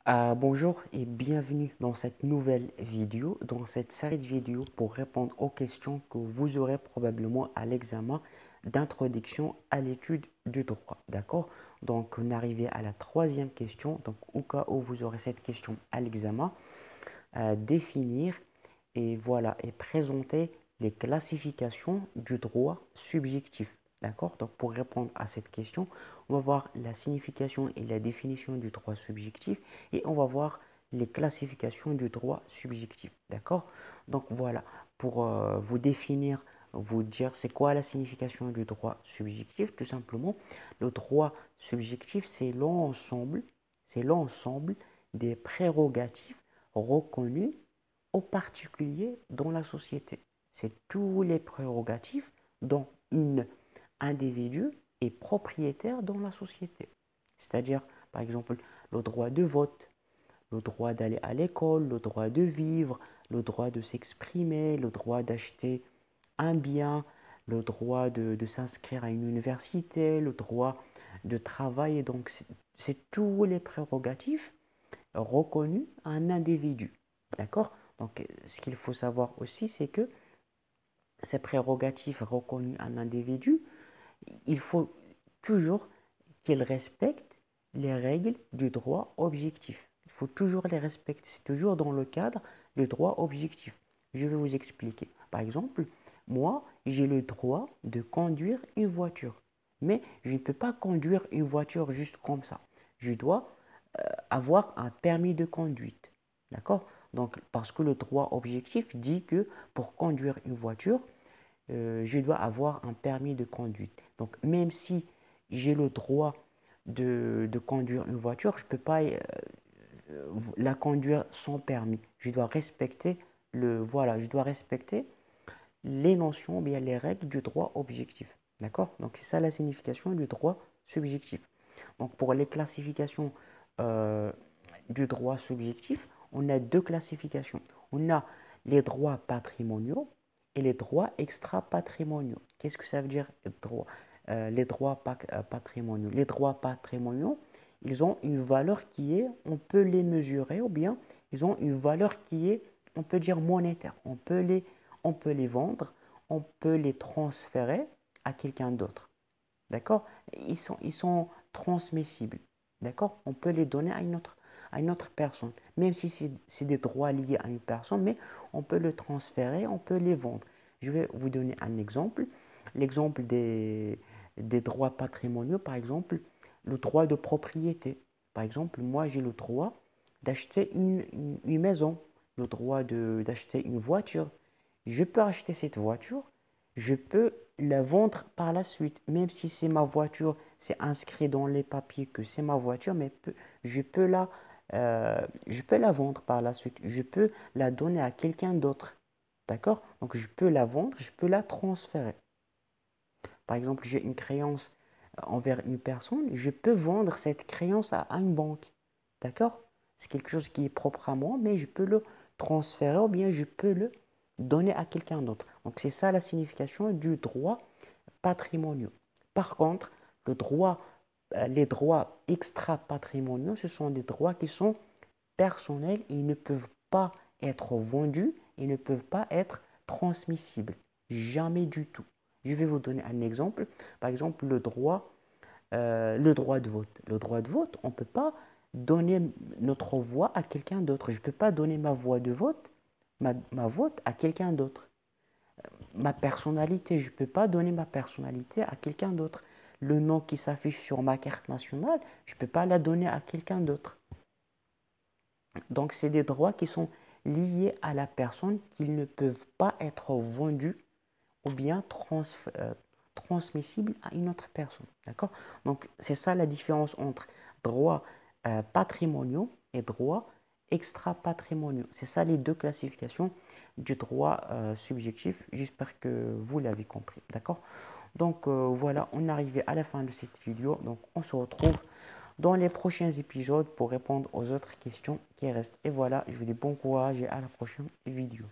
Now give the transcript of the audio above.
Bonjour et bienvenue dans cette nouvelle vidéo, dans cette série de vidéos pour répondre aux questions que vous aurez probablement à l'examen d'introduction à l'étude du droit. D'accord? Donc, on est arrivé à la troisième question. Donc, au cas où vous aurez cette question à l'examen, définir et voilà, et présenter les classifications du droit subjectif. D'accord? Donc, pour répondre à cette question, on va voir la signification et la définition du droit subjectif et on va voir les classifications du droit subjectif. D'accord? Donc, voilà, pour vous définir, vous dire c'est quoi la signification du droit subjectif, tout simplement, le droit subjectif, c'est l'ensemble des prérogatives reconnues aux particuliers dans la société. C'est tous les prérogatives dont un individu est propriétaire dans la société. C'est-à-dire, par exemple, le droit de vote, le droit d'aller à l'école, le droit de vivre, le droit de s'exprimer, le droit d'acheter un bien, le droit de s'inscrire à une université, le droit de travailler. Donc, c'est tous les prérogatives reconnus à un individu. D'accord? Donc, ce qu'il faut savoir aussi, c'est que ces prérogatives reconnues à un individu, il faut toujours qu'il respecte les règles du droit objectif. Il faut toujours les respecter. C'est toujours dans le cadre du droit objectif. Je vais vous expliquer. Par exemple, moi, j'ai le droit de conduire une voiture. Mais je ne peux pas conduire une voiture juste comme ça. Je dois avoir un permis de conduite. D'accord? Donc, parce que le droit objectif dit que pour conduire une voiture, je dois avoir un permis de conduite. Donc, même si j'ai le droit de conduire une voiture, je ne peux pas la conduire sans permis. Je dois respecter je dois respecter les notions, bien les règles du droit objectif. D'accord? Donc, c'est ça la signification du droit subjectif. Donc, pour les classifications euh, du droit subjectif, on a deux classifications. On a les droits patrimoniaux et les droits extra-patrimoniaux. Qu'est-ce que ça veut dire les droits patrimoniaux? Les droits patrimoniaux, ils ont une valeur qui est, on peut les mesurer ou bien ils ont une valeur qui est, on peut dire monétaire. On peut les vendre, on peut les transférer à quelqu'un d'autre. D'accord? Ils sont transmissibles. D'accord? On peut les donner à une autre personne. Même si c'est des droits liés à une personne, mais on peut le transférer, on peut les vendre. Je vais vous donner un exemple. L'exemple des droits patrimoniaux, par exemple, le droit de propriété. Par exemple, moi, j'ai le droit d'acheter une maison, le droit d'acheter une voiture. Je peux acheter cette voiture, je peux la vendre par la suite, même si c'est ma voiture, c'est inscrit dans les papiers que c'est ma voiture, mais je peux la vendre par la suite, je peux la donner à quelqu'un d'autre. D'accord? Donc je peux la vendre, je peux la transférer. Par exemple, j'ai une créance envers une personne, je peux vendre cette créance à une banque. D'accord? C'est quelque chose qui est propre à moi, mais je peux le transférer ou bien je peux le donner à quelqu'un d'autre. Donc c'est ça la signification du droit patrimonial. Par contre, les droits extra-patrimoniaux, ce sont des droits qui sont personnels et ils ne peuvent pas être vendus, ils ne peuvent pas être transmissibles. Jamais du tout. Je vais vous donner un exemple. Par exemple, le droit de vote. Le droit de vote, on ne peut pas donner notre voix à quelqu'un d'autre. Je ne peux pas donner ma voix de vote, ma vote à quelqu'un d'autre. Ma personnalité, je ne peux pas donner ma personnalité à quelqu'un d'autre. Le nom qui s'affiche sur ma carte nationale, je ne peux pas la donner à quelqu'un d'autre. Donc, c'est des droits qui sont liés à la personne, qu'ils ne peuvent pas être vendus ou bien transmissibles à une autre personne. D'accord? Donc, c'est ça la différence entre droits patrimoniaux et droits extra-patrimoniaux. C'est ça les deux classifications du droit subjectif. J'espère que vous l'avez compris. D'accord? Donc, voilà, on est arrivé à la fin de cette vidéo. Donc, on se retrouve dans les prochains épisodes pour répondre aux autres questions qui restent. Et voilà, je vous dis bon courage et à la prochaine vidéo.